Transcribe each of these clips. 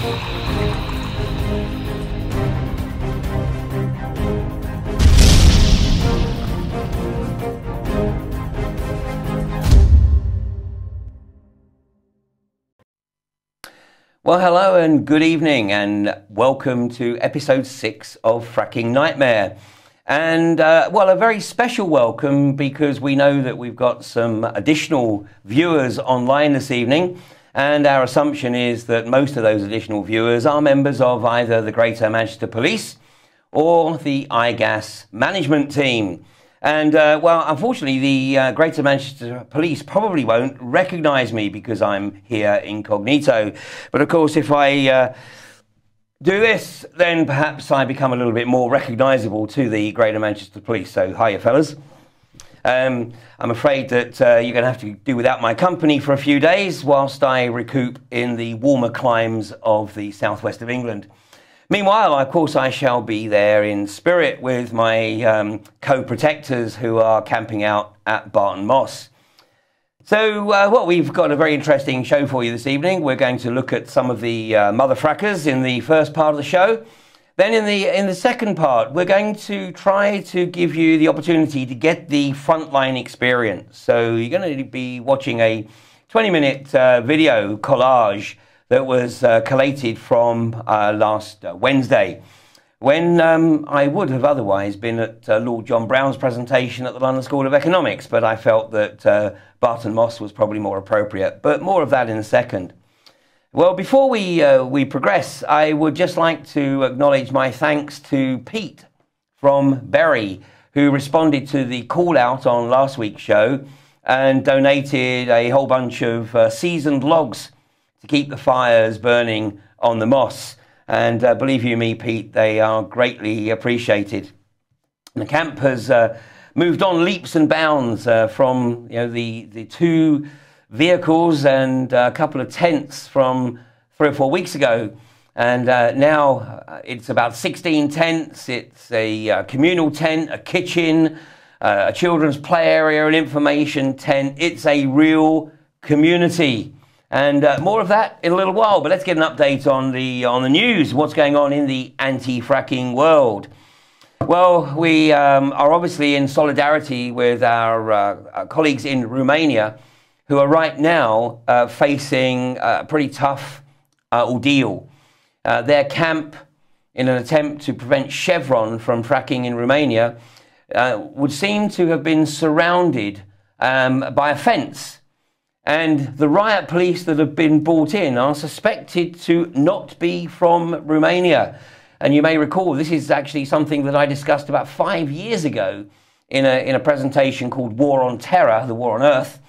Well, hello and good evening and welcome to episode 6 of Fracking Nightmare. And, well, a very special welcome because we know that we've got some additional viewers online this evening. And our assumption is that most of those additional viewers are members of either the Greater Manchester Police or the IGAS management team. And, well, unfortunately, the Greater Manchester Police probably won't recognise me because I'm here incognito. But, of course, if I do this, then perhaps I become a little bit more recognisable to the Greater Manchester Police. So, hiya, fellas. I'm afraid that you're going to have to do without my company for a few days whilst I recoup in the warmer climes of the southwest of England. Meanwhile, of course, I shall be there in spirit with my co-protectors who are camping out at Barton Moss. So, well, we've got a very interesting show for you this evening. We're going to look at some of the mother frackers in the first part of the show. Then in the second part, we're going to try to give you the opportunity to get the frontline experience. So you're going to be watching a 20-minute video collage that was collated from last Wednesday, when I would have otherwise been at Lord John Brown's presentation at the London School of Economics, but I felt that Barton Moss was probably more appropriate, but more of that in a second. Well, before we progress, I would just like to acknowledge my thanks to Pete from Bury, who responded to the call out on last week's show and donated a whole bunch of seasoned logs to keep the fires burning on the moss. And believe you me, Pete, they are greatly appreciated. And the camp has moved on leaps and bounds from the 2 vehicles and a couple of tents from 3 or 4 weeks ago. And now it's about 16 tents. It's a communal tent, a kitchen, a children's play area, an information tent. It's a real community. And more of that in a little while, but let's get an update on the news, what's going on in the anti-fracking world. Well, we are obviously in solidarity with our colleagues in Romania, who are right now facing a pretty tough ordeal. Their camp, in an attempt to prevent Chevron from fracking in Romania, would seem to have been surrounded by a fence. And the riot police that have been brought in are suspected to not be from Romania. And you may recall this is actually something that I discussed about 5 years ago in a presentation called War on Terror, the War on Earth,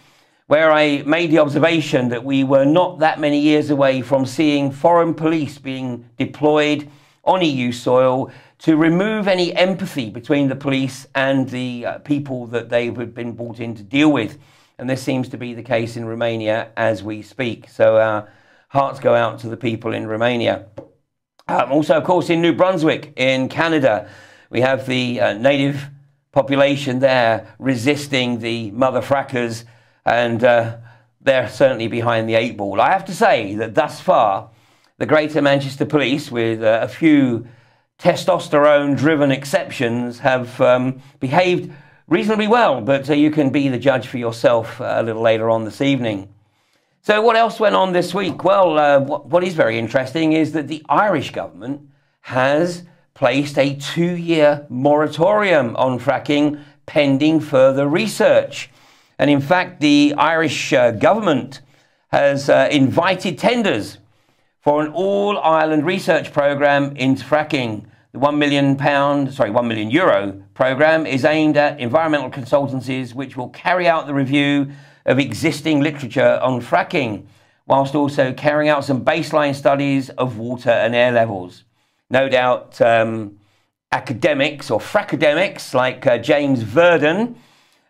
where I made the observation that we were not that many years away from seeing foreign police being deployed on EU soil to remove any empathy between the police and the people that they had been brought in to deal with. And this seems to be the case in Romania as we speak. So our hearts go out to the people in Romania. Also, of course, in New Brunswick, in Canada, we have the native population there resisting the mother frackers, and they're certainly behind the 8 ball. I have to say that thus far, the Greater Manchester Police, with a few testosterone-driven exceptions, have behaved reasonably well, but you can be the judge for yourself a little later on this evening. So what else went on this week? Well, what is very interesting is that the Irish government has placed a 2-year moratorium on fracking pending further research. And in fact, the Irish government has invited tenders for an all-Ireland research programme into fracking. The €1 million programme is aimed at environmental consultancies which will carry out the review of existing literature on fracking, whilst also carrying out some baseline studies of water and air levels. No doubt academics or frackademics like James Verdon,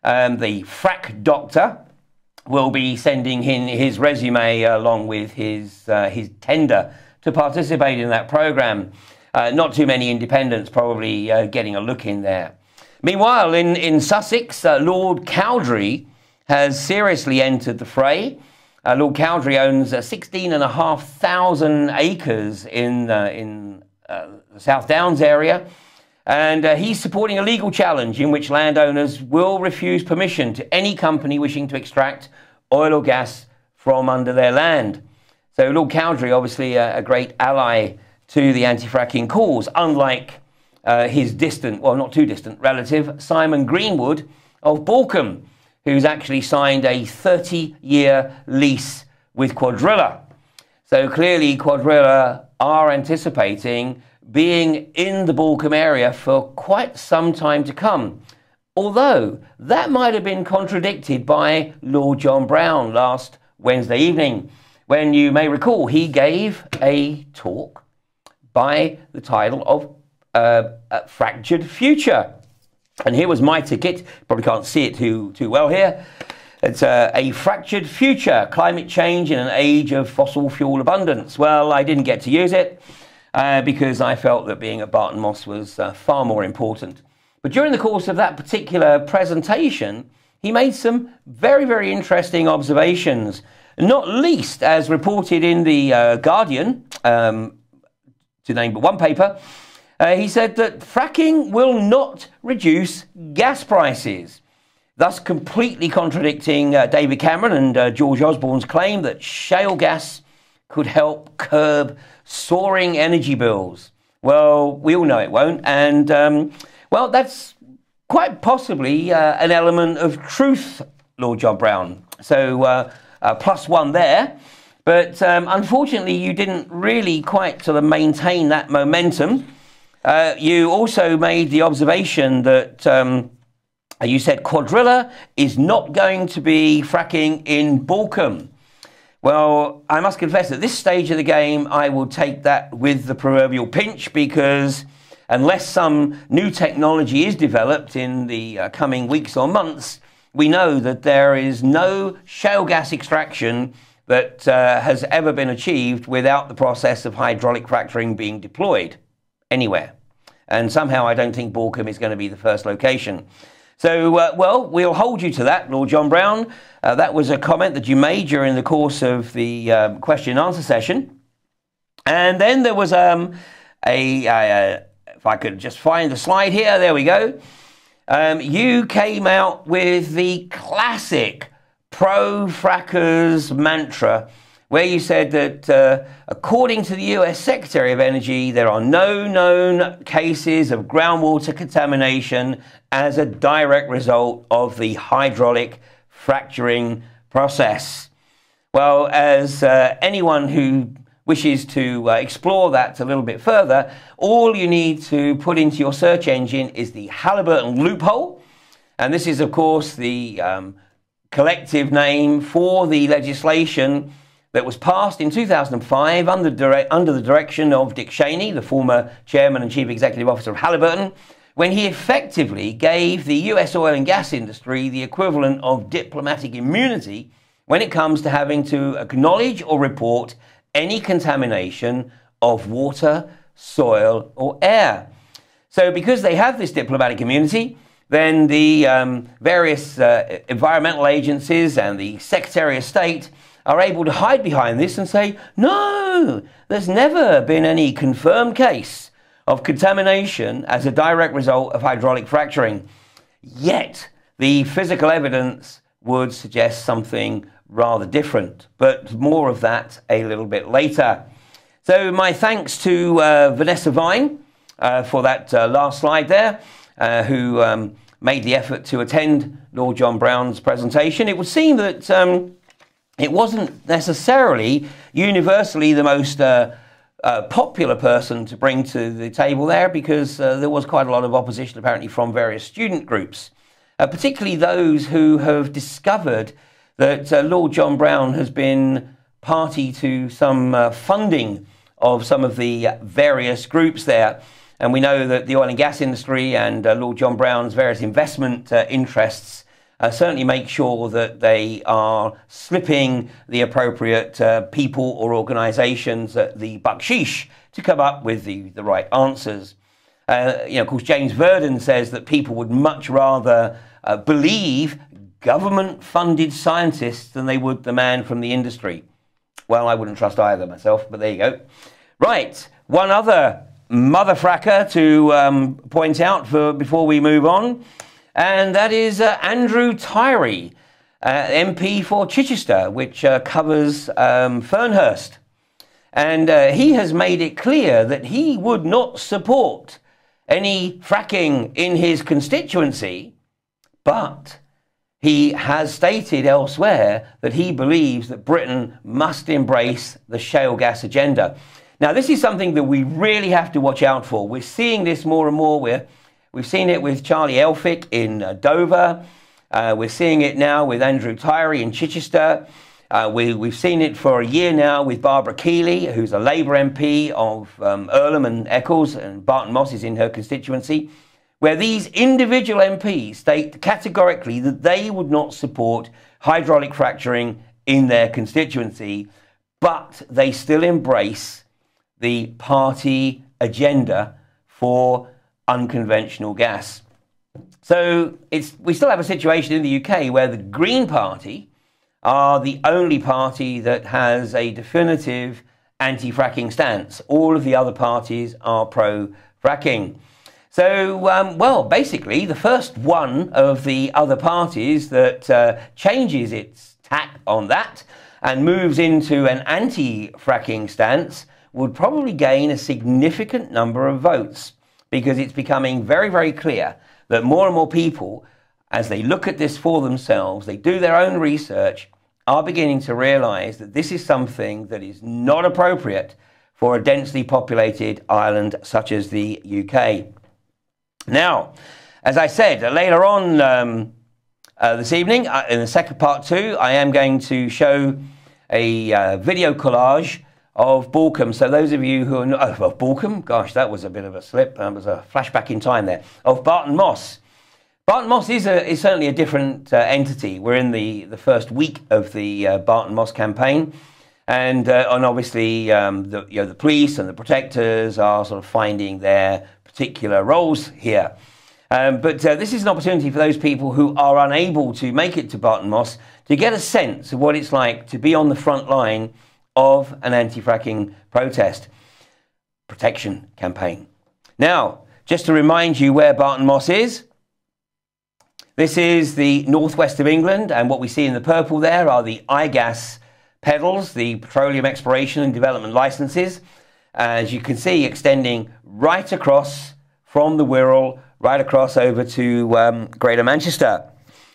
the frack doctor, will be sending in his resume along with his tender to participate in that programme. Not too many independents probably getting a look in there. Meanwhile, in Sussex, Lord Cowdrey has seriously entered the fray. Lord Cowdrey owns 16,500 acres in the South Downs area, and he's supporting a legal challenge in which landowners will refuse permission to any company wishing to extract oil or gas from under their land. So Lord Cowdrey, obviously a great ally to the anti-fracking cause, unlike his distant, well, not too distant relative, Simon Greenwood of Borkham, who's actually signed a 30-year lease with Quadrilla. So clearly Quadrilla are anticipating being in the Borkham area for quite some time to come. Although that might have been contradicted by Lord John Brown last Wednesday evening, when you may recall he gave a talk by the title of Fractured Future. And here was my ticket. Probably can't see it too well here. It's a fractured future, climate change in an age of fossil fuel abundance. Well, I didn't get to use it because I felt that being at Barton Moss was far more important. But during the course of that particular presentation, he made some very, very interesting observations, not least as reported in the Guardian, to name but one paper. He said that fracking will not reduce gas prices, thus completely contradicting David Cameron and George Osborne's claim that shale gas could help curb soaring energy bills. Well, we all know it won't, and well, that's quite possibly an element of truth, Lord John Brown. So +1 there. But unfortunately, you didn't really quite sort of maintain that momentum. You also made the observation that you said Quadrilla is not going to be fracking in Borkham. Well, I must confess at this stage of the game, I will take that with the proverbial pinch, because unless some new technology is developed in the coming weeks or months, we know that there is no shale gas extraction that has ever been achieved without the process of hydraulic fracturing being deployed anywhere. And somehow I don't think Borkham is going to be the first location. So, well, we'll hold you to that, Lord John Brown. That was a comment that you made during the course of the question and answer session. And then there was if I could just find the slide here, there we go. You came out with the classic pro-frackers mantra, where you said that according to the US Secretary of Energy, there are no known cases of groundwater contamination as a direct result of the hydraulic fracturing process. Well, as anyone who wishes to explore that a little bit further, all you need to put into your search engine is the Halliburton loophole. And this is, of course, the collective name for the legislation that was passed in 2005 under the direction of Dick Cheney, the former chairman and chief executive officer of Halliburton, when he effectively gave the US oil and gas industry the equivalent of diplomatic immunity when it comes to having to acknowledge or report any contamination of water, soil, or air. So because they have this diplomatic immunity, then the various environmental agencies and the Secretary of State are able to hide behind this and say, no, there's never been any confirmed case of contamination as a direct result of hydraulic fracturing. Yet the physical evidence would suggest something rather different, but more of that a little bit later. So my thanks to Vanessa Vine for that last slide there, who made the effort to attend Lord John Brown's presentation. It would seem that it wasn't necessarily universally the most popular person to bring to the table there, because there was quite a lot of opposition apparently from various student groups, particularly those who have discovered that Lord John Brown has been party to some funding of some of the various groups there. And we know that the oil and gas industry and Lord John Brown's various investment interests certainly make sure that they are slipping the appropriate people or organisations the bucksheesh to come up with the right answers. Of course, James Verdon says that people would much rather believe government-funded scientists than they would the man from the industry. Well, I wouldn't trust either myself, but there you go. Right, one other mother fracker to point out before we move on, and that is Andrew Tyree, MP for Chichester, which covers Fernhurst. And he has made it clear that he would not support any fracking in his constituency, but he has stated elsewhere that he believes that Britain must embrace the shale gas agenda. Now, this is something that we really have to watch out for. We're seeing this more and more. We've seen it with Charlie Elphick in Dover. We're seeing it now with Andrew Tyree in Chichester. We've seen it for a year now with Barbara Keeley, who's a Labour MP of Earlham and Eccles, and Barton Moss is in her constituency, where these individual MPs state categorically that they would not support hydraulic fracturing in their constituency, but they still embrace the party agenda for unconventional gas. So we still have a situation in the UK where the Green Party are the only party that has a definitive anti-fracking stance. All of the other parties are pro-fracking. So, well, basically, the first one of the other parties that changes its tack on that and moves into an anti-fracking stance would probably gain a significant number of votes, because it's becoming very, very clear that more and more people, as they look at this for themselves, they do their own research, are beginning to realise that this is something that is not appropriate for a densely populated island such as the UK. Now, as I said, later on this evening, in the second part 2, I am going to show a video collage of Balcombe. So those of you who are not, of Balcombe, gosh, that was a bit of a slip. That was a flashback in time there. Of Barton Moss. Barton Moss is certainly a different entity. We're in the first week of the Barton Moss campaign, and obviously the police and the protectors are sort of finding their particular roles here. But this is an opportunity for those people who are unable to make it to Barton Moss to get a sense of what it's like to be on the front line of an anti-fracking protest protection campaign. Now, just to remind you where Barton Moss is, this is the northwest of England, and what we see in the purple there are the IGAS pedals, the Petroleum Exploration and Development Licenses, as you can see, extending right across from the Wirral, right across over to Greater Manchester.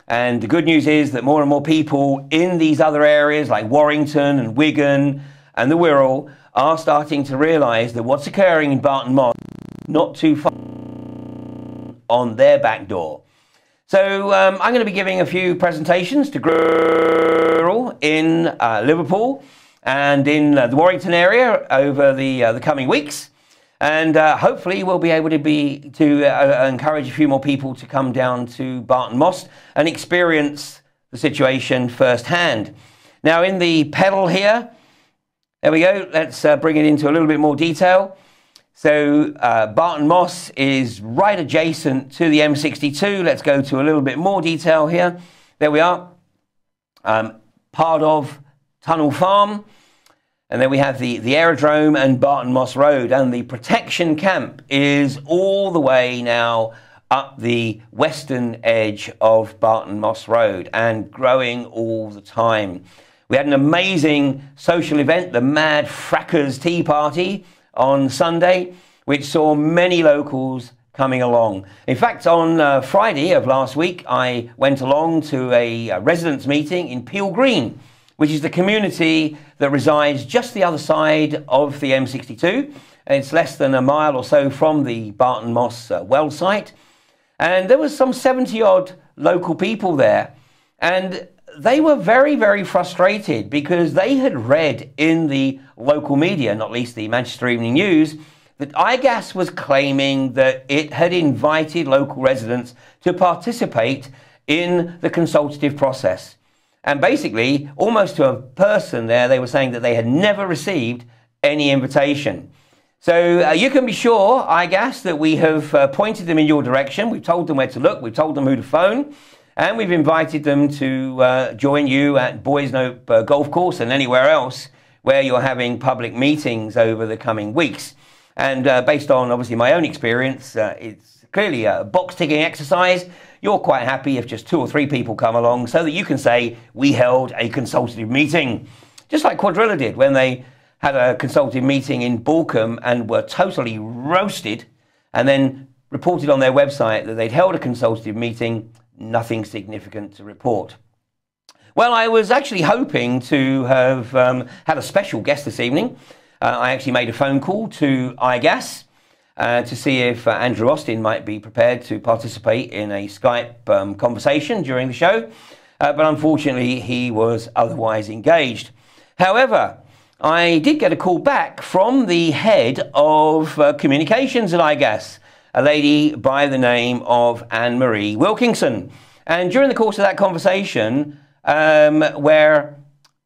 And the good news is that more and more people in these other areas like Warrington and Wigan and the Wirral are starting to realise that what's occurring in Barton Moss not too far on their back door. So I'm going to be giving a few presentations to Wirral in Liverpool and in the Warrington area over the coming weeks. And hopefully we'll be able to encourage a few more people to come down to Barton Moss and experience the situation firsthand. Now, in the pedal here, there we go. Let's bring it into a little bit more detail. So Barton Moss is right adjacent to the M62. Let's go to a little bit more detail here. There we are. Part of Tunnel Farm. And then we have the aerodrome and Barton Moss Road. And the protection camp is all the way now up the western edge of Barton Moss Road and growing all the time. We had an amazing social event, the Mad Frackers Tea Party on Sunday, which saw many locals coming along. In fact, on Friday of last week, I went along to a residents' meeting in Peel Green, which is the community that resides just the other side of the M62. It's less than a mile or so from the Barton Moss well site. And there was some 70-odd local people there. And they were very, very frustrated because they had read in the local media, not least the Manchester Evening News, that IGAS was claiming that it had invited local residents to participate in the consultative process. And basically, almost to a person there, they were saying that they had never received any invitation. So you can be sure, IGAS, that we have pointed them in your direction. We've told them where to look. We've told them who to phone. And we've invited them to join you at Boys Note Golf Course and anywhere else where you're having public meetings over the coming weeks. And based on, obviously, my own experience, it's clearly a box-ticking exercise. You're quite happy if just 2 or 3 people come along so that you can say, we held a consultative meeting. Just like Quadrilla did when they had a consultative meeting in Balcombe and were totally roasted and then reported on their website that they'd held a consultative meeting, nothing significant to report. Well, I was actually hoping to have had a special guest this evening. I actually made a phone call to IGAS to see if Andrew Austin might be prepared to participate in a Skype conversation during the show, but unfortunately he was otherwise engaged. However, I did get a call back from the head of communications at IGAS, a lady by the name of Anne-Marie Wilkinson. And during the course of that conversation, where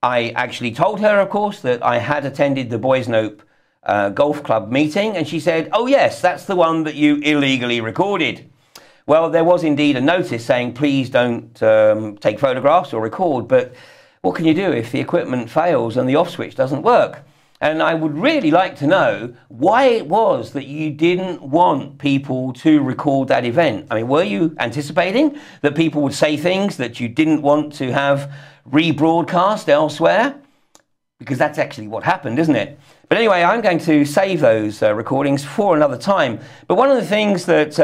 I actually told her, of course, that I had attended the Boys Note Golf Club meeting, and she said, oh yes, that's the one that you illegally recorded. Well, there was indeed a notice saying, please don't take photographs or record, but what can you do if the equipment fails and the off switch doesn't work? And I would really like to know why it was that you didn't want people to record that event. I mean, were you anticipating that people would say things that you didn't want to have rebroadcast elsewhere? Because that's actually what happened, isn't it? But anyway, I'm going to save those recordings for another time. But one of the things that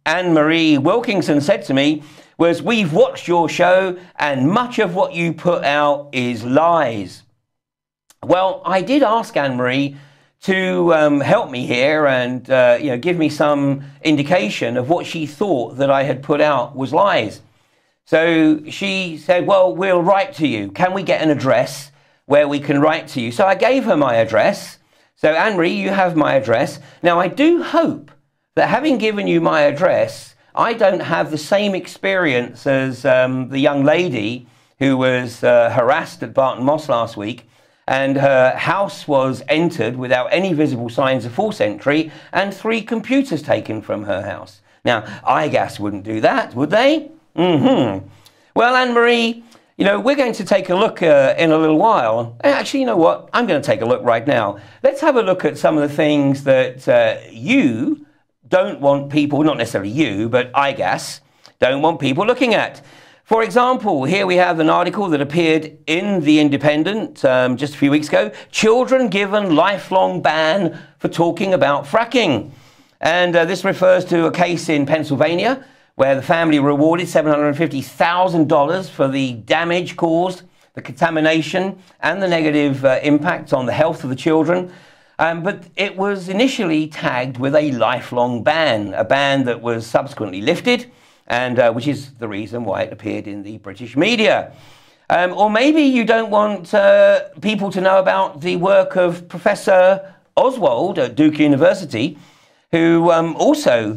Anne-Marie Wilkinson said to me was, we've watched your show and much of what you put out is lies. Well, I did ask Anne-Marie to help me here and give me some indication of what she thought that I had put out was lies. So she said, well, we'll write to you. Can we get an address where we can write to you? So I gave her my address. So Anne-Marie, you have my address. Now, I do hope that having given you my address, I don't have the same experience as the young lady who was harassed at Barton Moss last week, and her house was entered without any visible signs of forced entry and 3 computers taken from her house. Now, IGAS wouldn't do that, would they? Well, Anne-Marie, we're going to take a look in a little while. Actually, you know what? I'm going to take a look right now. Let's have a look at some of the things that you don't want people, not necessarily you, but IGAS, don't want people looking at. For example, here we have an article that appeared in The Independent just a few weeks ago. Children given lifelong ban for talking about fracking. And this refers to a case in Pennsylvania where the family rewarded $750,000 for the damage caused, the contamination, and the negative impact on the health of the children. But it was initially tagged with a lifelong ban, a ban that was subsequently lifted, and which is the reason why it appeared in the British media. Or maybe you don't want people to know about the work of Professor Oswald at Duke University, who also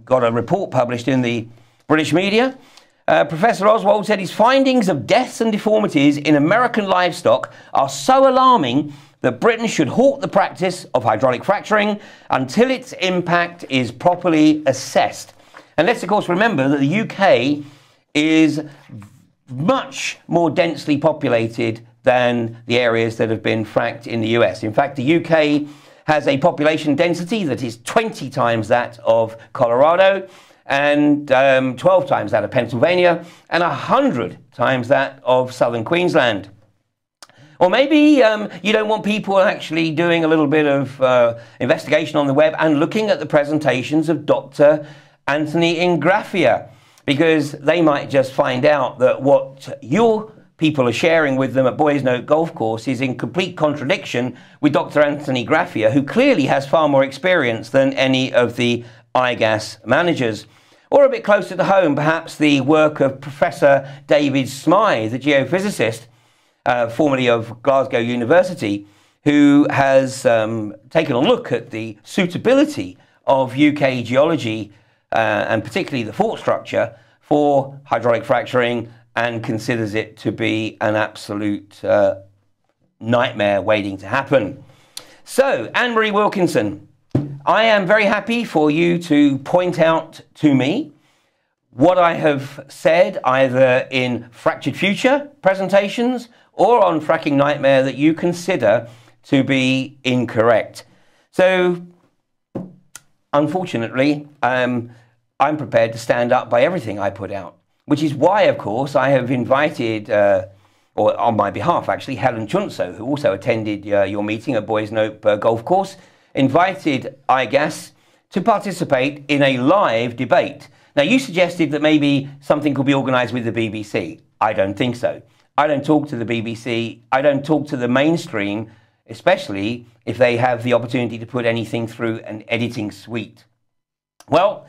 got a report published in the British media. Professor Oswald said his findings of deaths and deformities in American livestock are so alarming that Britain should halt the practice of hydraulic fracturing until its impact is properly assessed. And let's, of course, remember that the UK is much more densely populated than the areas that have been fracked in the US. In fact, the UK has a population density that is 20 times that of Colorado, and 12 times that of Pennsylvania, and 100 times that of southern Queensland. Or maybe you don't want people actually doing a little bit of investigation on the web and looking at the presentations of Dr. Anthony Ingraffia, because they might just find out that what your people are sharing with them at Boys Note Golf Course is in complete contradiction with Dr. Anthony Graffia, who clearly has far more experience than any of the IGAS managers. Or a bit closer to home, perhaps the work of Professor David Smythe, the geophysicist, formerly of Glasgow University, who has taken a look at the suitability of UK geology and particularly the fault structure for hydraulic fracturing, and considers it to be an absolute nightmare waiting to happen. So, Anne-Marie Wilkinson, I am very happy for you to point out to me what I have said either in Fractured Future presentations or on Fracking Nightmare that you consider to be incorrect. So, unfortunately, I'm prepared to stand up by everything I put out, which is why, of course, I have invited, or on my behalf actually, Helen Chunso, who also attended your meeting at Boys Nope Golf Course, invited IGAS to participate in a live debate. Now, you suggested that maybe something could be organised with the BBC. I don't think so. I don't talk to the BBC. I don't talk to the mainstream, especially if they have the opportunity to put anything through an editing suite. Well,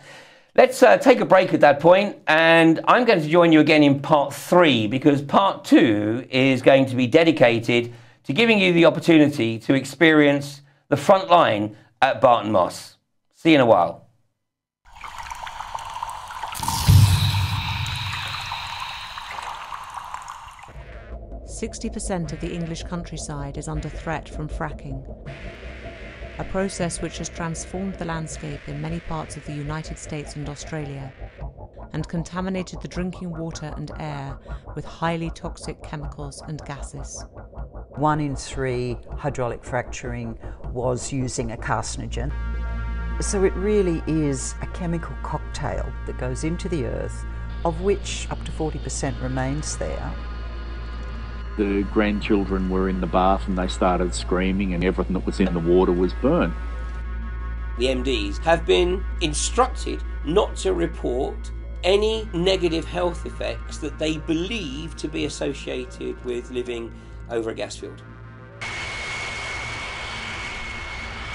let's take a break at that point, and I'm going to join you again in part 3, because part 2 is going to be dedicated to giving you the opportunity to experience the front line at Barton Moss. See you in a while. 60% of the English countryside is under threat from fracking, a process which has transformed the landscape in many parts of the United States and Australia, and contaminated the drinking water and air with highly toxic chemicals and gases. 1 in 3 hydraulic fracturing was using a carcinogen. So it really is a chemical cocktail that goes into the earth, of which up to 40% remains there. The grandchildren were in the bath and they started screaming and everything that was in the water was burnt. The MDs have been instructed not to report any negative health effects that they believe to be associated with living over a gas field.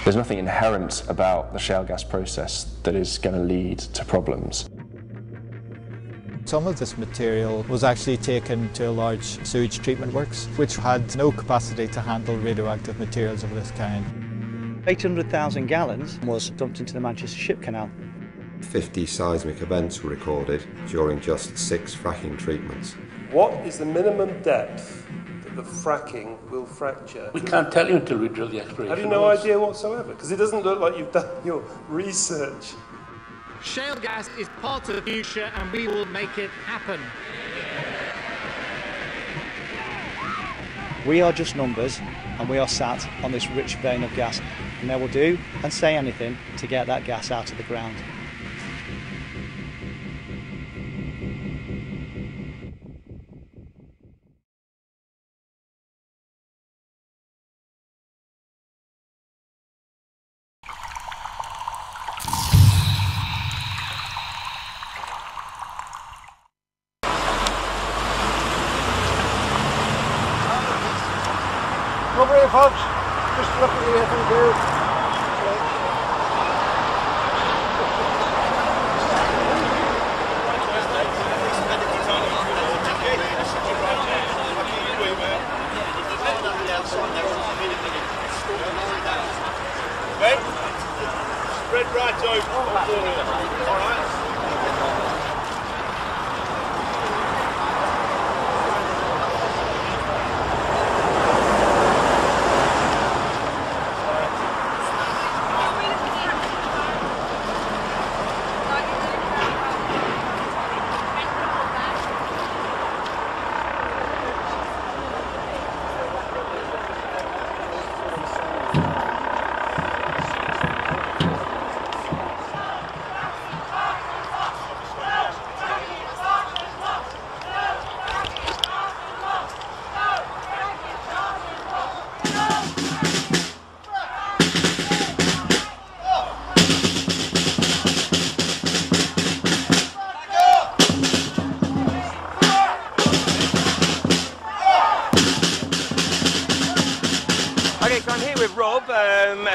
There's nothing inherent about the shale gas process that is going to lead to problems. Some of this material was actually taken to a large sewage treatment works, which had no capacity to handle radioactive materials of this kind. 800,000 gallons was dumped into the Manchester Ship Canal. 50 seismic events were recorded during just 6 fracking treatments. What is the minimum depth that the fracking will fracture? We can't tell you until we drill the exploration. Have you no idea whatsoever? Because it doesn't look like you've done your research. Shale gas is part of the future and we will make it happen. We are just numbers and we are sat on this rich vein of gas, and they will do and say anything to get that gas out of the ground. Over here, folks. Just look at the thank you. Spread right over. All right.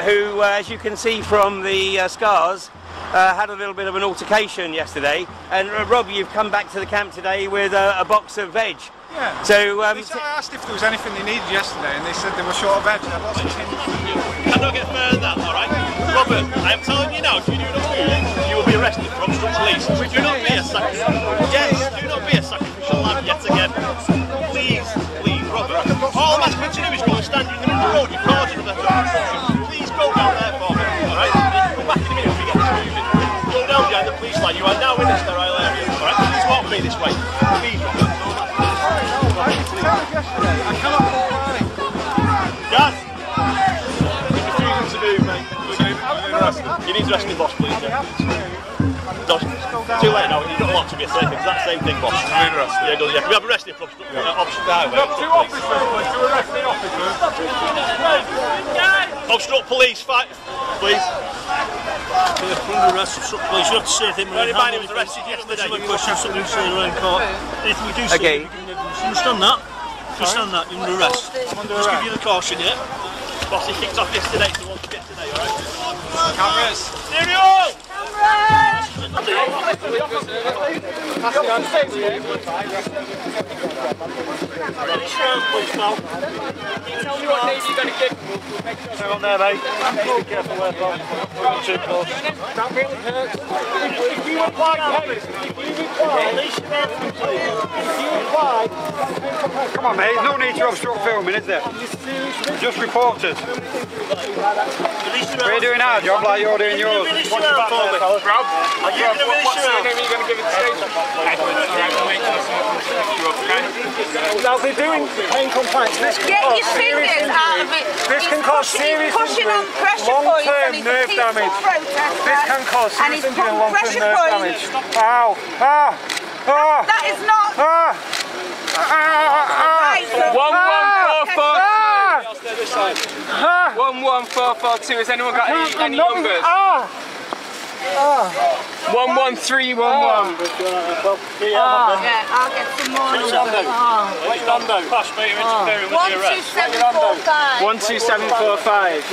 Who, as you can see from the scars, had a little bit of an altercation yesterday. And Rob, you've come back to the camp today with a box of veg. Yeah. So I asked if there was anything they needed yesterday, and they said they were short of veg. Cannot get further than that, all right? Robert, I am telling you now, if you do not move, you will be arrested from the police. Do not be a do not be a sacrificial lamb yet again. Please, Robert. All I'm asking you to do is go and stand in the middle of the road. You're causing a obstruction. Please go down there for me, all right? Come back in a minute if we get this moving. Go down behind the police line. You are now in a sterile area, all right? Right, please, Robert. I cannot fall line. Dad! Refusing to move, mate. You need to arrest me, boss, please. Yeah. No, too late now. You've got a lot to be a second. It's that same thing, boss. I'm arrested. Yeah, we have arrested from obstruct highway. Got two officers, please. Two arresting officers. Obstruct police, fight, please. Under arrest, obstruct police. You have to say anything. Anybody was arrested yesterday. Question something say around court. Anything we do say. Okay. You understand that? Understand that? You're under arrest. Just give you the caution, yeah? Boss, he kicked off yesterday, so wants to get today, alright? Cameras. Stereo! Tell me what name you're going to give. Hang on there, mate. Be careful where from. Too close. That really hurts. If you apply, come on, mate. There's no need to obstruct filming, is there? Just reporters. We're doing our job like you're doing yours. What's your back there, fellas? Are you going to release your name you're going to give it to station? Now they're doing pain compliance. This Get your fingers out of it. This can cause serious injury, long-term nerve damage. This can cause serious injury and long-term nerve damage. Ow! Ah! Ah! That is not. Ah! Right, so 11442. Has anyone got any numbers? 11311. Yeah, I'll get some more. Stand out. Pass me, you're interfering with the arrest. 12745. 12745.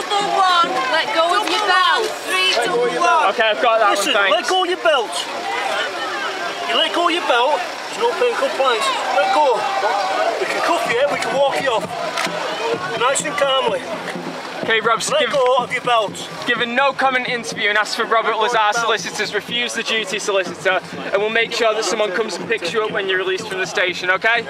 111. Let go of your belt. 311. Okay, I've got that. Listen, one, thanks. let go of your belt. You let go of your belt, there's no pain compliance. Let go. We can cuff you, we can walk you off. Nice and calmly. Okay, Rob, let go of your belt. Give a no comment interview and ask for Robert Lazar solicitors. Refuse the duty solicitor, and we'll make sure that someone comes and picks you up when you're released from the station, okay?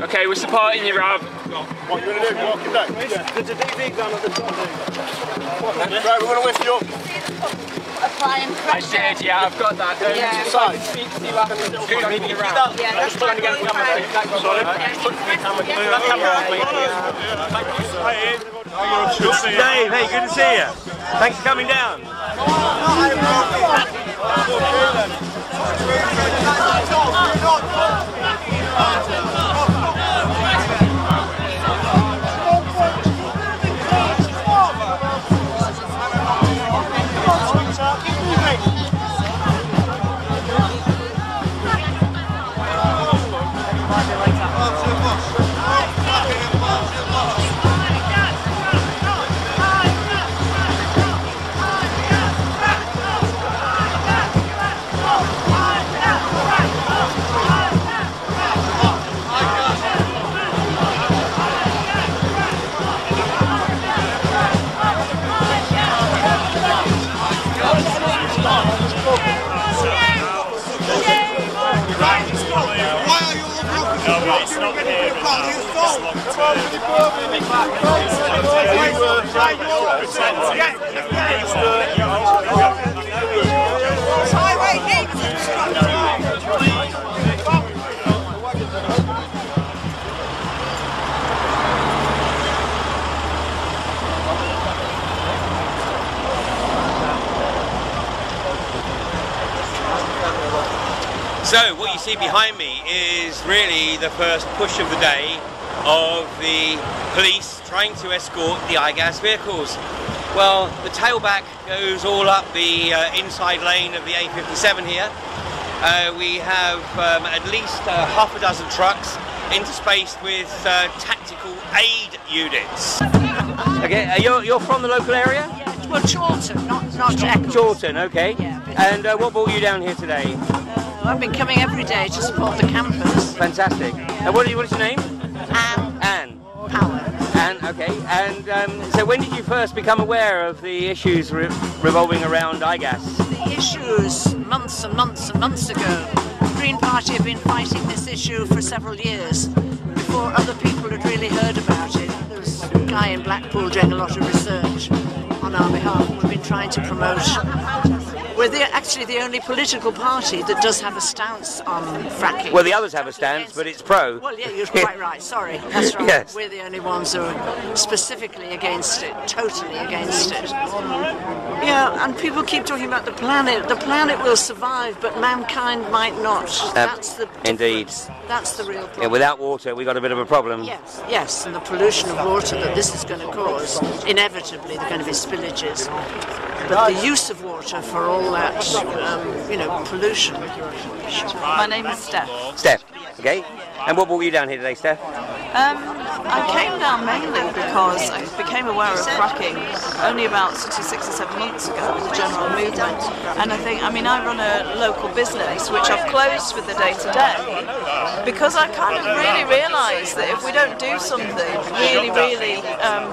Okay, we're supporting you, Rob. What are you going to do? Walk him down? There's a DV gun at the top there. Right, we're going to lift you up. Applying pressure. I did, yeah, I've got that. Yeah. Side. Speak to you after who's moving you around. Yeah, that's fine. Sorry. Dave, hey, good to see you. Thanks for coming down. So what you see behind me is really the first push of the day of the police trying to escort the IGAS vehicles. Well, the tailback goes all up the inside lane of the A57 here. We have at least half a dozen trucks interspaced with tactical aid units. Okay, you're from the local area? Yeah, well, Chorlton, not Eccles. Chorlton, okay. Yeah, and what brought you down here today? I've been coming every day to support the campus. Fantastic. And what is your name? Anne. Anne. Power. Anne, okay. And so when did you first become aware of the issues revolving around IGAS? The issues months and months and months ago. The Green Party have been fighting this issue for several years before other people had really heard about it. There was a guy in Blackpool doing a lot of research on our behalf. We've been trying to promote. We're actually the only political party that does have a stance on fracking. Well, the others have a stance, but it's pro. Well, yeah, you're quite right. Sorry, that's right. Yes. We're the only ones who are specifically against it, totally against it. Yeah, and people keep talking about the planet. The planet will survive, but mankind might not. That's the indeed. That's the real problem. Yeah, without water, we've got a bit of a problem. Yes, yes, and the pollution of water that this is going to cause, inevitably there are going to be spillages. But the use of water for all that, you know, pollution. My name is Steph. Steph, okay. And what brought you down here today, Steph? I came down mainly because I became aware of fracking only about 6 or 7 months ago with the general movement. And I run a local business which I've closed for the day-to-day because I kind of really realised that if we don't do something really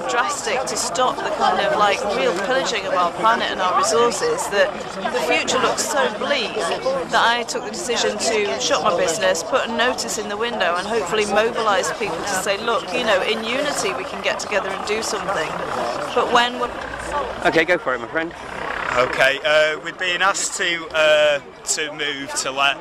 drastic to stop the kind of like real pillaging of our planet and our resources, that the future looks so bleak that I took the decision to shut my business, put a notice in the window and hopefully mobilise people to say, look, you know, in unity we can get together and do something. But when we're... Okay, go for it, my friend. Okay, we're being asked to move to let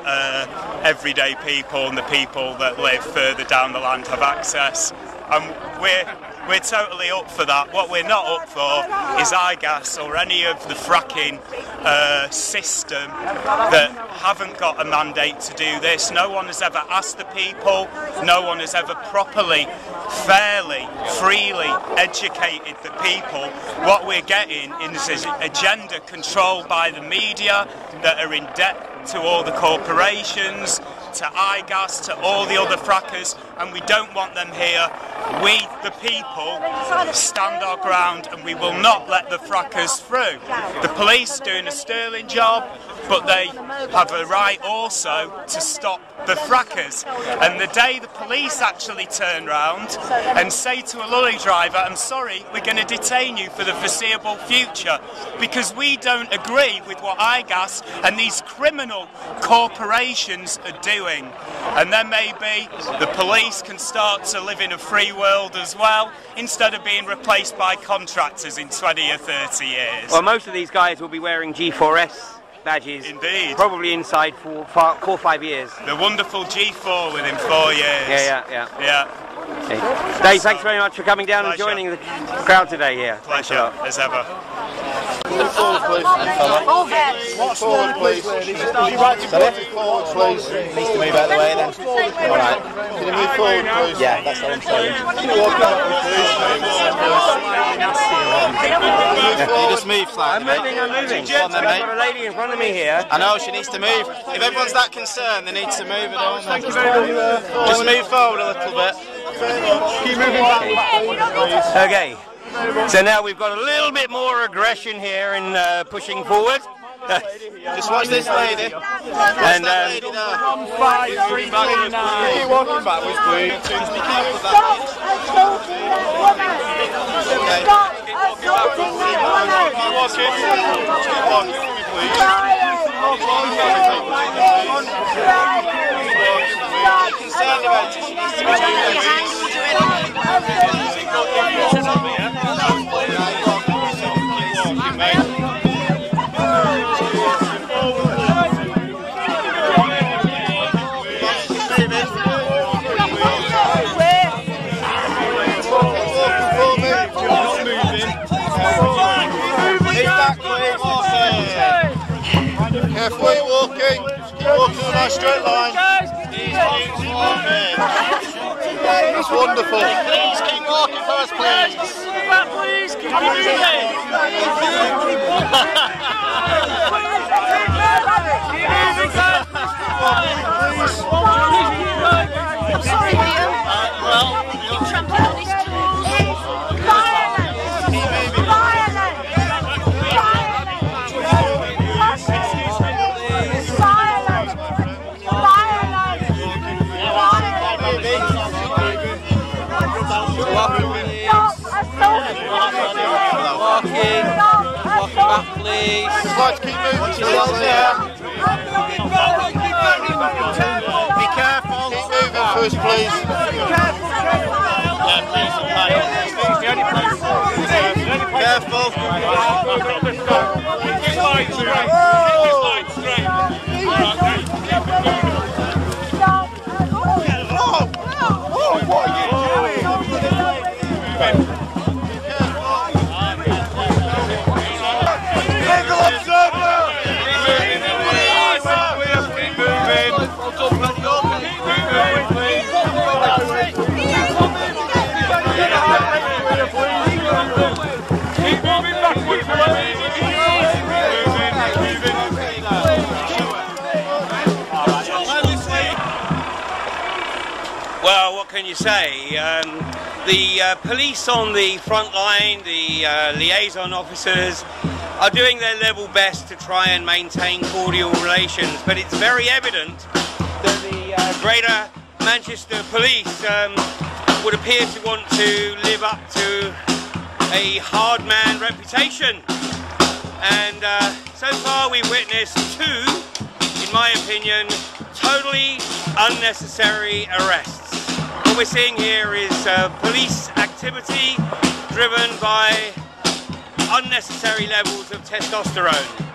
everyday people and the people that live further down the land have access. And we're totally up for that. What we're not up for is iGas or any of the fracking system that haven't got a mandate to do this. No one has ever asked the people, no one has ever properly, fairly, freely educated the people. What we're getting is an agenda controlled by the media that are in debt to all the corporations, to iGas, to all the other frackers, and we don't want them here. We, the people, stand our ground and we will not let the frackers through. The police are doing a sterling job, but they have a right also to stop the frackers. And the day the police actually turn round and say to a lorry driver, I'm sorry, we're going to detain you for the foreseeable future because we don't agree with what iGas and these criminal corporations are doing. And then maybe the police can start to live in a free world as well, instead of being replaced by contractors in 20 or 30 years. Well, most of these guys will be wearing G4S badges. Indeed. Probably inside for 4 or 5 years. The wonderful G4 within 4 years. Yeah. Okay. Dave, thanks very much for coming down and joining the crowd today here. Pleasure, as ever. Move forward, please. All heads. Move forward, please. Forward, please. Needs to move out of the way then. Alright. Can you move forward, please? Yeah, that's what I'm saying. Can you walk out, please? You just move slightly. I'm moving. Go on then, mate. I've got a lady in front of me here. I know, she needs to move. If everyone's that concerned, they need to move it on. Thank you very much. Just move forward a little bit. Keep moving back. Okay. So now we've got a little bit more aggression here in pushing forward. Just watch this lady. And lady there. 1, 5, 3, 2, 9. Keep walking backwards, please. Be careful with that. Okay. Keep walking backwards. Keep walking. Keep walking, please. You're concerned about it. She needs to be doing Careful where you're walking. Just keep walking on a nice straight line. That's wonderful. Please keep walking for us, please. Please keep moving. I'm sorry, Liam. Well, Keep trampling on these tools. Walking back, please. Just like to keep moving yourself there. Be careful. Keep moving first, please. Yeah, please. The only place. Careful. Keep your line straight. Keep your line straight. Oh, what are you doing? Legal observer! Keep moving. Keep moving backwards, Well, what can you say? The police on the front line, the liaison officers, are doing their level best to try and maintain cordial relations, but it's very evident that the Greater Manchester Police would appear to want to live up to a hard man reputation. And so far we've witnessed two, in my opinion, totally unnecessary arrests. What we're seeing here is police activity driven by unnecessary levels of testosterone.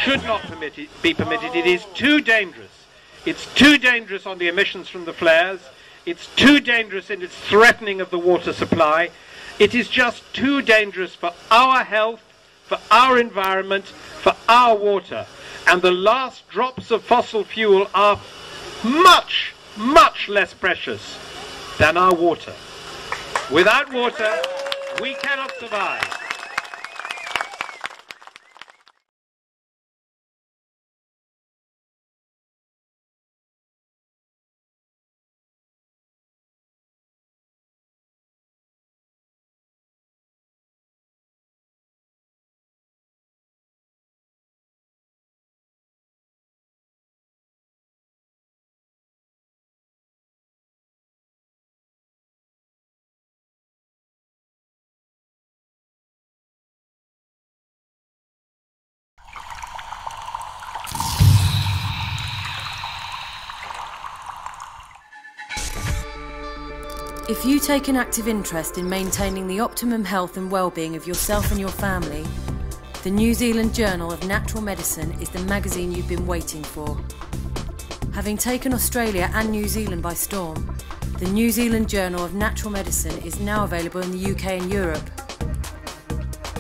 should not be permitted. It is too dangerous. It's too dangerous on the emissions from the flares. It's too dangerous in its threatening of the water supply. It is just too dangerous for our health, for our environment, for our water. And the last drops of fossil fuel are much, much less precious than our water. Without water, we cannot survive. If you take an active interest in maintaining the optimum health and well-being of yourself and your family, the New Zealand Journal of Natural Medicine is the magazine you've been waiting for. Having taken Australia and New Zealand by storm, the New Zealand Journal of Natural Medicine is now available in the UK and Europe.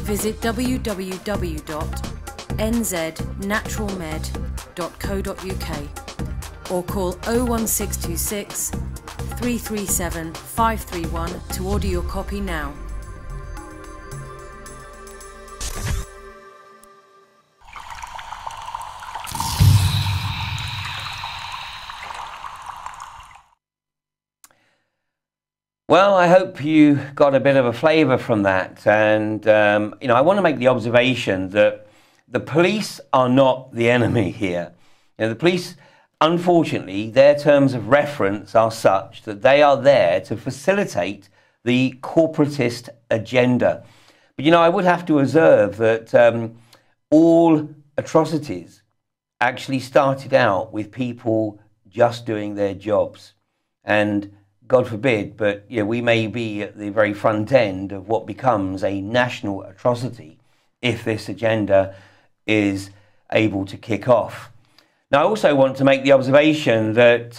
Visit www.nznaturalmed.co.uk or call 01626 337 531 to order your copy now. Well, I hope you got a bit of a flavour from that, and I want to make the observation that the police are not the enemy here. The police, unfortunately, their terms of reference are such that they are there to facilitate the corporatist agenda. But, I would have to observe that all atrocities actually started out with people just doing their jobs. And God forbid, but we may be at the very front end of what becomes a national atrocity if this agenda is able to kick off. Now, I also want to make the observation that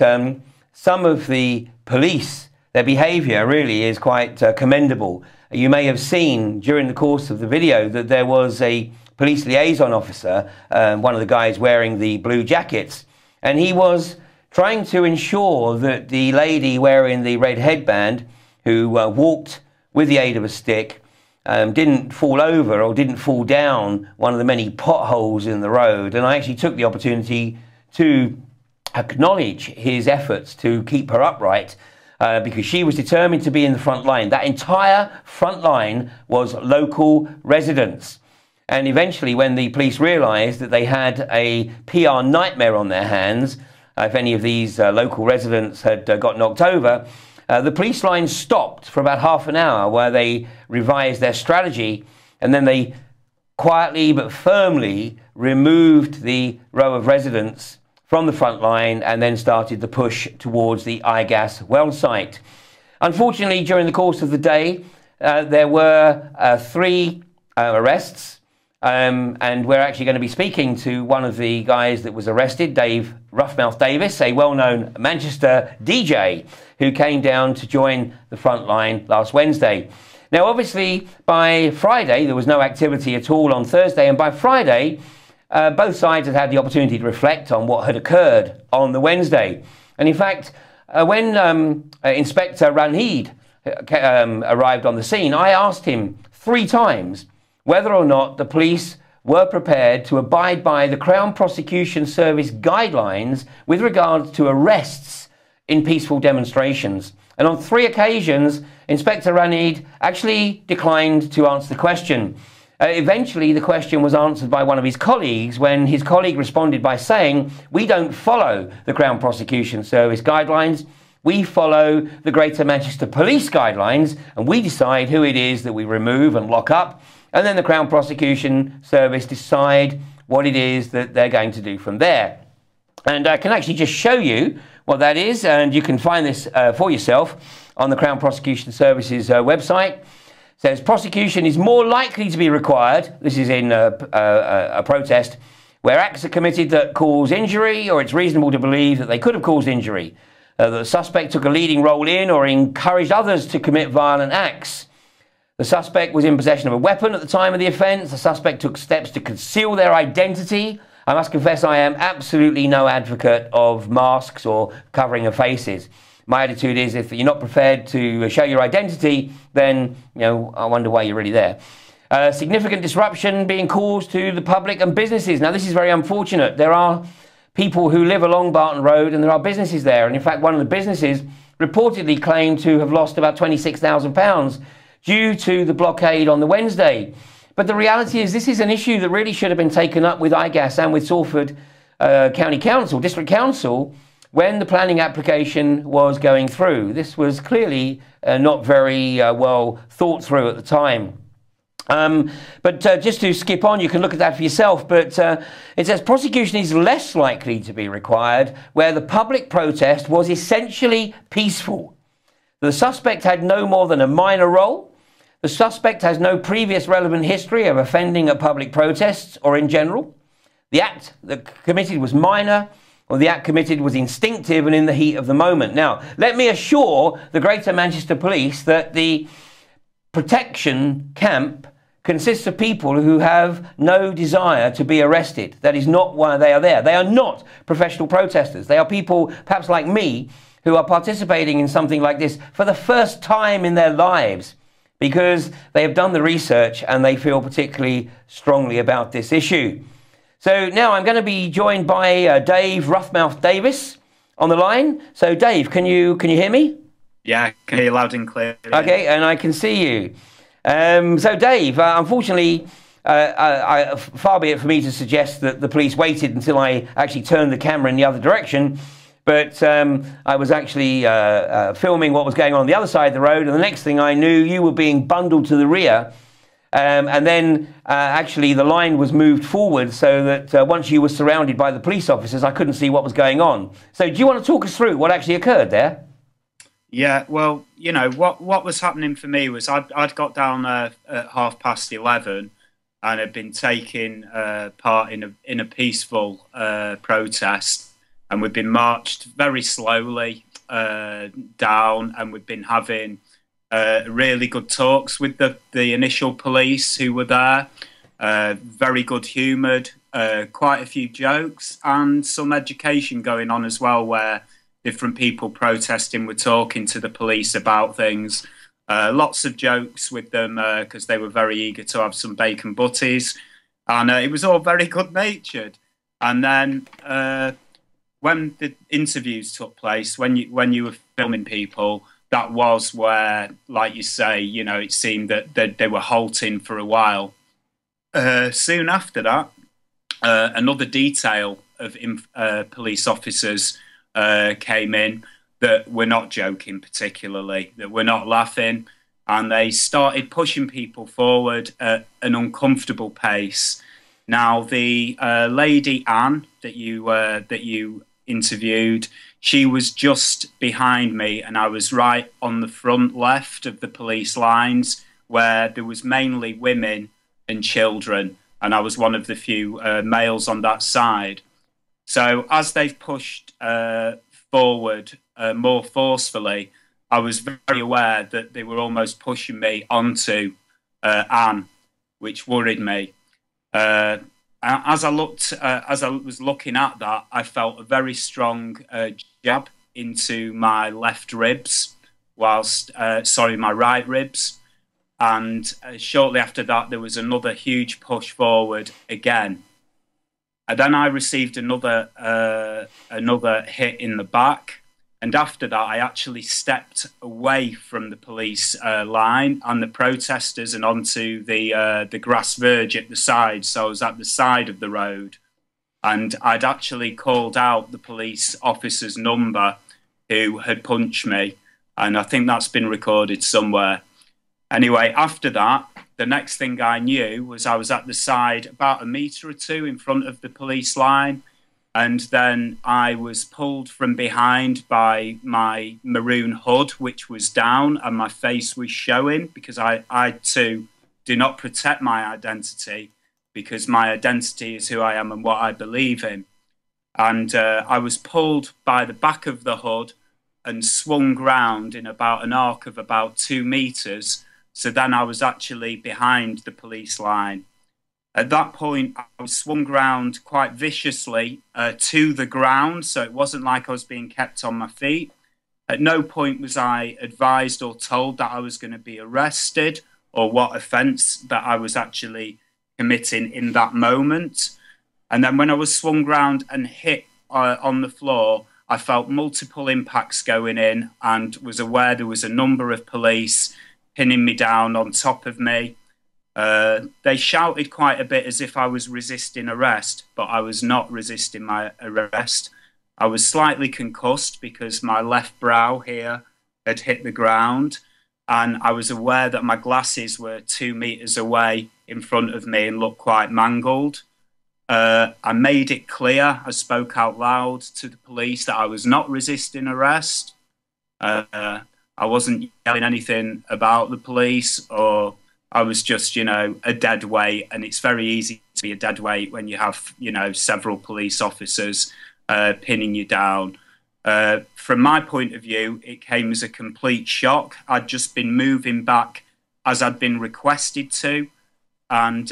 some of the police, their behaviour really is quite commendable. You may have seen during the course of the video that there was a police liaison officer, one of the guys wearing the blue jackets, and he was trying to ensure that the lady wearing the red headband, who walked with the aid of a stick, didn't fall over or didn't fall down one of the many potholes in the road. And I actually took the opportunity to acknowledge his efforts to keep her upright because she was determined to be in the front line. That entire front line was local residents. And eventually, when the police realised that they had a PR nightmare on their hands, if any of these local residents had got knocked over, the police line stopped for about half an hour where they revised their strategy, and then they quietly but firmly removed the row of residents from the front line and then started the push towards the iGas well site. Unfortunately, during the course of the day, there were 3 arrests, and we're actually going to be speaking to one of the guys that was arrested, Dave Roughmouth Davies, a well-known Manchester DJ who came down to join the front line last Wednesday. Now, obviously, by Friday, there was no activity at all on Thursday, and by Friday, both sides had had the opportunity to reflect on what had occurred on the Wednesday. And in fact, when Inspector Ranheed arrived on the scene, I asked him 3 times whether or not the police were prepared to abide by the Crown Prosecution Service guidelines with regard to arrests in peaceful demonstrations. And on 3 occasions, Inspector Ranheed actually declined to answer the question. Eventually, the question was answered by one of his colleagues when his colleague responded by saying, "We don't follow the Crown Prosecution Service guidelines. We follow the Greater Manchester Police guidelines, and we decide who it is that we remove and lock up. And then the Crown Prosecution Service decide what it is that they're going to do from there." And I can actually just show you what that is, and you can find this for yourself on the Crown Prosecution Service's website. It says, prosecution is more likely to be required, this is in a protest, where acts are committed that cause injury, or it's reasonable to believe that they could have caused injury, that the suspect took a leading role in or encouraged others to commit violent acts. The suspect was in possession of a weapon at the time of the offence. The suspect took steps to conceal their identity. I must confess I am absolutely no advocate of masks or covering of faces. My attitude is if you're not prepared to show your identity, then, you know, I wonder why you're really there. Significant disruption being caused to the public and businesses. Now, this is very unfortunate. There are people who live along Barton Road and there are businesses there. And in fact, one of the businesses reportedly claimed to have lost about £26,000 due to the blockade on the Wednesday. But the reality is this is an issue that really should have been taken up with IGAS and with Salford County Council, District Council, when the planning application was going through. This was clearly not very well thought through at the time. But just to skip on, you can look at that for yourself, but it says prosecution is less likely to be required where the public protest was essentially peaceful. The suspect had no more than a minor role. The suspect has no previous relevant history of offending at public protests or in general. The act that committed was minor, or the act committed was instinctive and in the heat of the moment. Now, let me assure the Greater Manchester Police that the protection camp consists of people who have no desire to be arrested. That is not why they are there. They are not professional protesters. They are people, perhaps like me, who are participating in something like this for the first time in their lives because they have done the research and they feel particularly strongly about this issue. So now I'm going to be joined by Dave Roughmouth Davies on the line. So Dave, can you hear me? Yeah, I can hear you loud and clear. Okay, and I can see you. So Dave, unfortunately, far be it for me to suggest that the police waited until I actually turned the camera in the other direction, but I was actually filming what was going on the other side of the road, and the next thing I knew, you were being bundled to the rear, and then actually the line was moved forward so that once you were surrounded by the police officers, I couldn't see what was going on. So do you want to talk us through what actually occurred there? Yeah, well, you know, what was happening for me was I'd got down at 11:30 and had been taking part in a peaceful protest, and we'd been marched very slowly down, and we'd been having really good talks with the initial police who were there, very good humoured, quite a few jokes and some education going on as well, where different people protesting were talking to the police about things. Lots of jokes with them because they were very eager to have some bacon butties, and it was all very good-natured. And then when the interviews took place, when you were filming people, that was where, like you say, you know, it seemed that they were halting for a while. Soon after that, another detail of police officers came in that were not joking particularly, that were not laughing, and they started pushing people forward at an uncomfortable pace. Now, the lady Anne that you interviewed, she was just behind me, and I was right on the front left of the police lines, where there was mainly women and children, and I was one of the few males on that side. So as they've pushed forward more forcefully, I was very aware that they were almost pushing me onto Anne, which worried me. As I was looking at that, I felt a very strong jab into my left ribs, my right ribs, and shortly after that, there was another huge push forward again. And then I received another hit in the back, and after that, I actually stepped away from the police line and the protesters and onto the grass verge at the side. So I was at the side of the road, and I'd actually called out the police officer's number who had punched me, and I think that's been recorded somewhere. Anyway, after that, the next thing I knew was I was at the side about a metre or two in front of the police line, and then I was pulled from behind by my maroon hood, which was down, and my face was showing because I too do not protect my identity. because my identity is who I am and what I believe in. And I was pulled by the back of the hood and swung round in about an arc of about 2 meters. So then I was actually behind the police line. At that point, I was swung round quite viciously to the ground, so it wasn't like I was being kept on my feet. At no point was I advised or told that I was going to be arrested or what offence that I was actually committing in that moment. And then when I was swung round and hit on the floor, I felt multiple impacts going in and was aware there was a number of police pinning me down on top of me. They shouted quite a bit as if I was resisting arrest, but I was not resisting my arrest. I was slightly concussed because my left brow here had hit the ground, and I was aware that my glasses were 2 meters away in front of me and looked quite mangled. I made it clear, I spoke out loud to the police that I was not resisting arrest. I wasn't yelling anything about the police, or I was just, you know, a dead weight. And it's very easy to be a dead weight when you have, you know, several police officers pinning you down. From my point of view, it came as a complete shock. I'd just been moving back as I'd been requested to. And,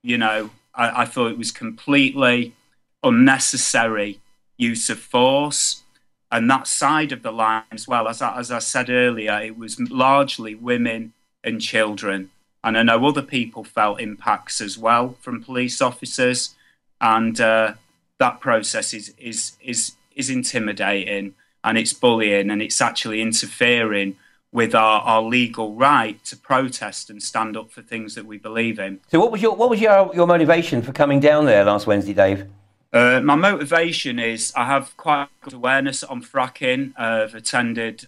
you know, I thought it was completely unnecessary use of force. And that side of the line as well, as I said earlier, it was largely women and children. And I know other people felt impacts as well from police officers. And that process is intimidating, and it's bullying, and it's actually interfering with our legal right to protest and stand up for things that we believe in. So what was your motivation for coming down there last Wednesday, Dave? My motivation is I have quite good awareness on fracking. I've attended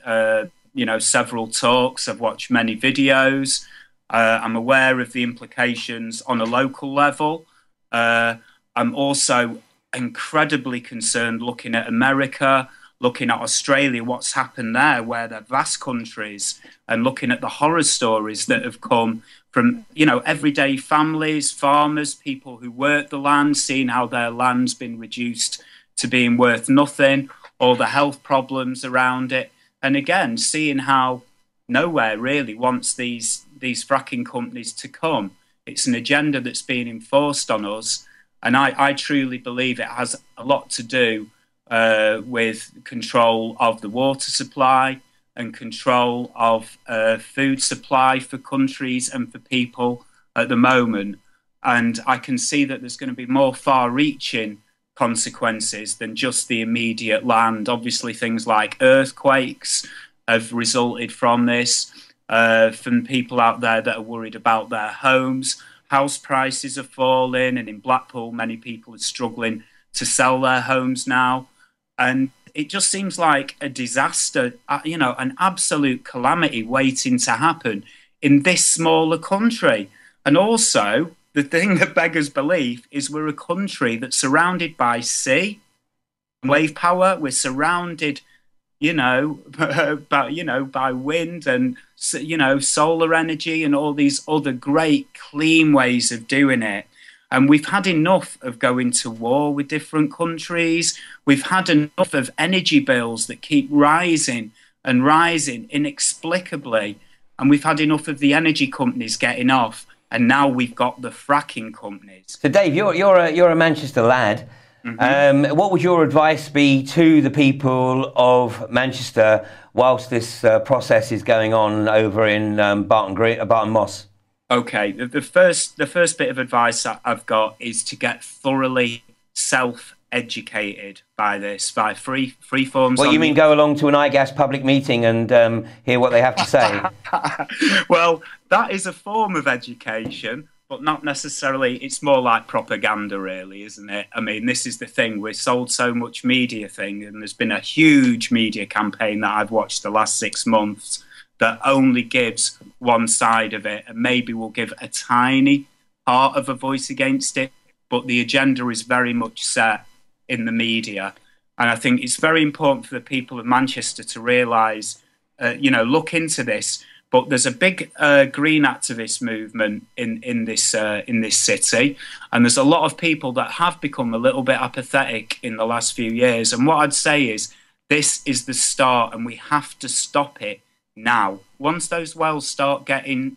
you know, several talks. I've watched many videos. I'm aware of the implications on a local level. I'm also incredibly concerned looking at America, looking at Australia, what's happened there, where they're vast countries, and looking at the horror stories that have come from, you know, everyday families, farmers, people who work the land, seeing how their land's been reduced to being worth nothing, all the health problems around it. And again, seeing how nowhere really wants these fracking companies to come. It's an agenda that's being enforced on us. And I truly believe it has a lot to do with control of the water supply and control of food supply for countries and for people at the moment. And I can see that there's going to be more far-reaching consequences than just the immediate land. Obviously, things like earthquakes have resulted from this, from people out there that are worried about their homes. House prices are falling, and in Blackpool, many people are struggling to sell their homes now. And it just seems like a disaster, you know, an absolute calamity waiting to happen in this smaller country. And also, the thing that beggars belief is we're a country that's surrounded by sea, wave power. We're surrounded, you know, by wind and, you know, solar energy and all these other great clean ways of doing it. And we've had enough of going to war with different countries. We've had enough of energy bills that keep rising and rising inexplicably. And we've had enough of the energy companies getting off. And now we've got the fracking companies. So, Dave, you're a Manchester lad. Mm-hmm. What would your advice be to the people of Manchester whilst this process is going on over in Barton Moss? Okay, the first bit of advice that I've got is to get thoroughly self-educated by this, by free forms. Well, you mean go along to an iGas public meeting and hear what they have to say? Well, that is a form of education, but not necessarily. It's more like propaganda, really, isn't it? I mean, this is the thing. We're sold so much media thing, and there's been a huge media campaign that I've watched the last 6 months that only gives one side of it, and maybe will give a tiny part of a voice against it, but the agenda is very much set in the media. And I think it's very important for the people of Manchester to realise, you know, look into this, But there's a big green activist movement in this city, and there's a lot of people that have become a little bit apathetic in the last few years. And what I'd say is this is the start, and we have to stop it now. Once those wells start getting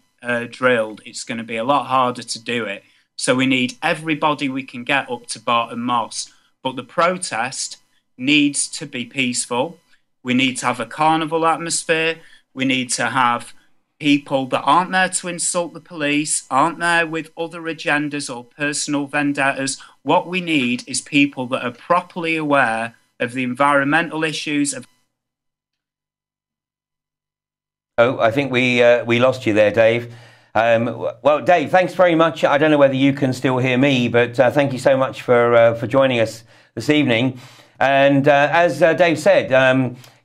drilled, it's going to be a lot harder to do it. So we need everybody we can get up to Barton Moss. But the protest needs to be peaceful. We need to have a carnival atmosphere. We need to have people that aren't there to insult the police, aren't there with other agendas or personal vendettas. What we need is people that are properly aware of the environmental issues. Oh, I think we lost you there, Dave. Well, Dave, thanks very much. I don't know whether you can still hear me, but thank you so much for joining us this evening. And as Dave said,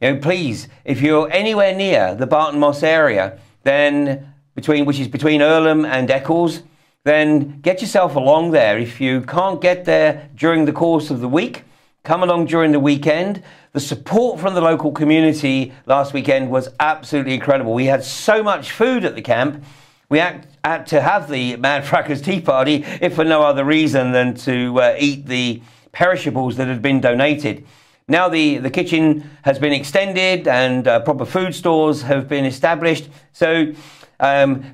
you know, please, if you're anywhere near the Barton Moss area, then which is between Earlham and Eccles, then get yourself along there. If you can't get there during the course of the week, come along during the weekend. The support from the local community last weekend was absolutely incredible. We had so much food at the camp. We had to have the Mad Frackers Tea Party, if for no other reason than to eat the perishables that had been donated. Now the kitchen has been extended and proper food stores have been established. So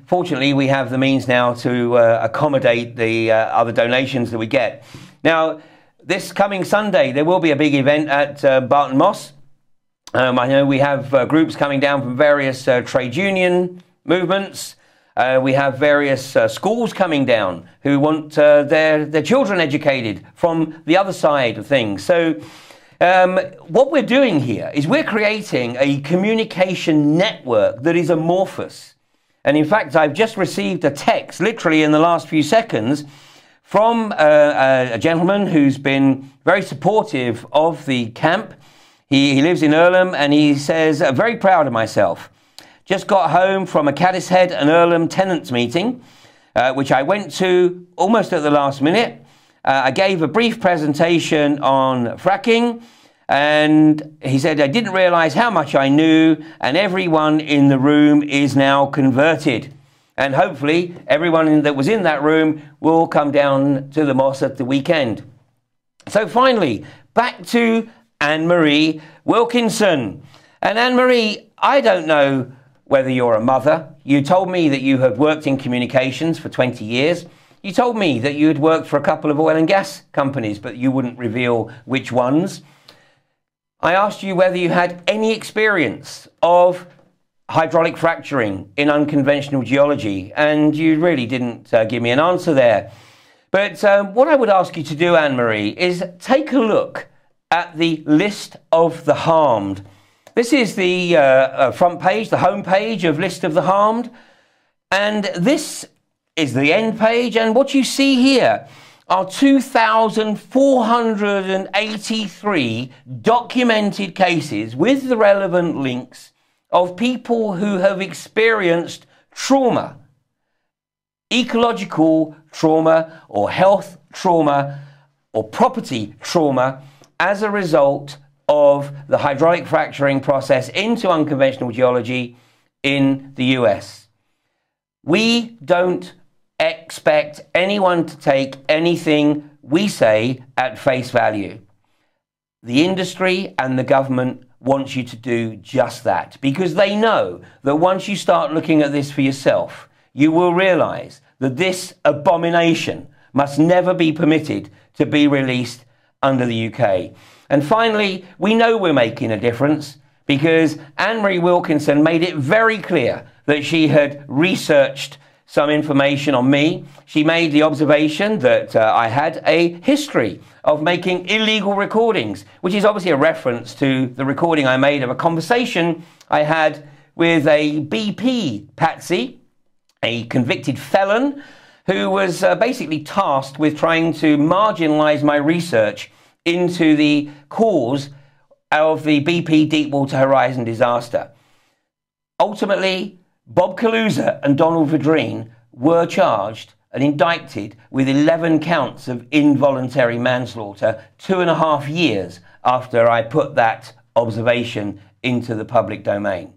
fortunately, we have the means now to accommodate the other donations that we get. Now, this coming Sunday, there will be a big event at Barton Moss. I know we have groups coming down from various trade union movements. We have various schools coming down who want their children educated from the other side of things. So what we're doing here is we're creating a communication network that is amorphous. And in fact, I've just received a text literally in the last few seconds from a gentleman who's been very supportive of the camp. He lives in Earlham, and he says, very proud of myself. Just got home from a Caddishead and Earlham tenants meeting, which I went to almost at the last minute. I gave a brief presentation on fracking, and he said, I didn't realise how much I knew, and everyone in the room is now converted. And hopefully everyone that was in that room will come down to the Moss at the weekend. So finally, back to Anne-Marie Wilkinson. And Anne-Marie, I don't know whether you're a mother. You told me that you have worked in communications for 20 years. You told me that you had worked for a couple of oil and gas companies, but you wouldn't reveal which ones. I asked you whether you had any experience of hydraulic fracturing in unconventional geology, and you really didn't give me an answer there. But what I would ask you to do, Anne-Marie, is take a look at the list of the harmed. This is the front page, the home page of List of the Harmed, and this is the end page, and what you see here are 2,483 documented cases with the relevant links of people who have experienced trauma, ecological trauma or health trauma or property trauma as a result of the hydraulic fracturing process into unconventional geology in the US. We don't expect anyone to take anything we say at face value. The industry and the government wants you to do just that, because they know that once you start looking at this for yourself, you will realize that this abomination must never be permitted to be released under the UK. And finally, we know we're making a difference because Anne-Marie Wilkinson made it very clear that she had researched some information on me. She made the observation that I had a history of making illegal recordings, which is obviously a reference to the recording I made of a conversation I had with a BP patsy, a convicted felon, who was basically tasked with trying to marginalise my research into the cause of the BP Deepwater Horizon disaster. Ultimately, Bob Kaluza and Donald Vadrine were charged and indicted with 11 counts of involuntary manslaughter 2.5 years after I put that observation into the public domain.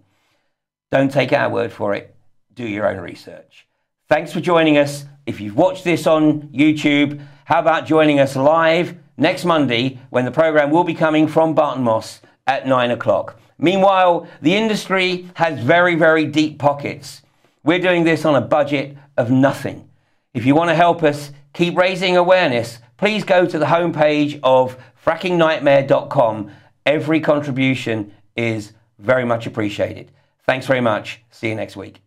Don't take our word for it. Do your own research. Thanks for joining us. If you've watched this on YouTube, how about joining us live next Monday when the programme will be coming from Barton Moss at 9 o'clock. Meanwhile, the industry has very, very deep pockets. We're doing this on a budget of nothing. If you want to help us keep raising awareness, please go to the homepage of frackingnightmare.com. Every contribution is very much appreciated. Thanks very much. See you next week.